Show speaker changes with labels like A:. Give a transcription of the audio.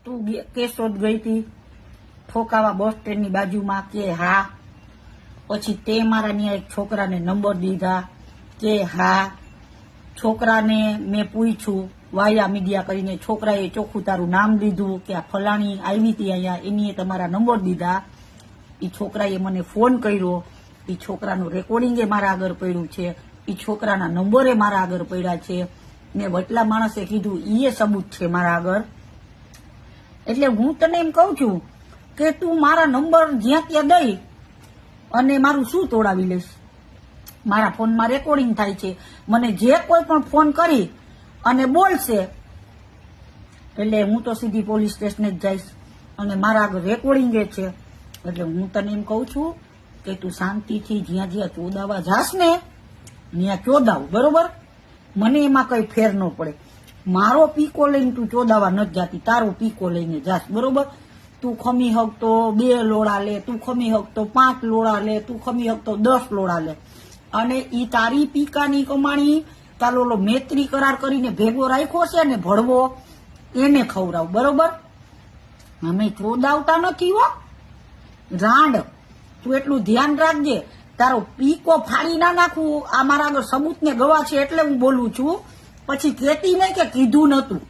A: તું કેશોદ ગઈ હતી ઠોકાવા બસ સ્ટેન્ડની બાજુમાં? કે હા. પછી તે મારા ત્યાં એક છોકરાને નંબર દીધા? કે હા. છોકરાને મેં પૂછ્યું વાયા મીડિયા કરીને, છોકરાએ ચોખ્ખું તારું નામ લીધું કે આ ફલાણી આવી હતી અહીંયા, એનીએ તમારા નંબર દીધા. એ છોકરાએ મને ફોન કર્યો, એ છોકરાનું રેકોર્ડિંગે મારા આગળ પડ્યું છે, એ છોકરાના નંબરે મારા આગળ પડ્યા છે ને વટલા માણસે કીધું એ સબૂત છે મારા આગળ. એટલે હું તને એમ કહું છું કે તું મારા નંબર જ્યાં ત્યાં દઈ અને મારું શું તોડાવી લઈશ? મારા ફોનમાં રેકોર્ડિંગ થાય છે, મને જે કોઈ પણ ફોન કરી અને બોલશે એટલે હું તો સીધી પોલીસ સ્ટેશને જ જઈશ અને મારા આગળ રેકોર્ડિંગ છે. એટલે હું તને એમ કહું છું કે તું શાંતિથી જ્યાં જ્યાં ચોદાવા જાસ ને ત્યાં ચોદાવ, બરોબર? મને એમાં કઈ ફેર ન પડે. મારો પીકો લઈને તું ચોદાવા નથી જાતી, તારો પીકો લઈને જાસ, બરોબર? તું ખમી હક તો 2 લોડા લે, તું ખમી હક તો 5 લોડા લે, તું ખમી હક તો 10 લોડા લે, અને ઈ તારી પીકાની કમાણી તાલો મૈત્રી કરાર કરીને ભેગો રાખ્યો છે ને ભળવો, એને ખવડાવ, બરોબર? અમે ચોદાવતા નથી હો રાંડ. તું એટલું ધ્યાન રાખજે, તારો પીકો ફાડી ના નાખવું. આ મારા આગળ સબૂત ને ગવા છે એટલે હું બોલું છું, પછી કહેતી નહીં કે કીધું નતું.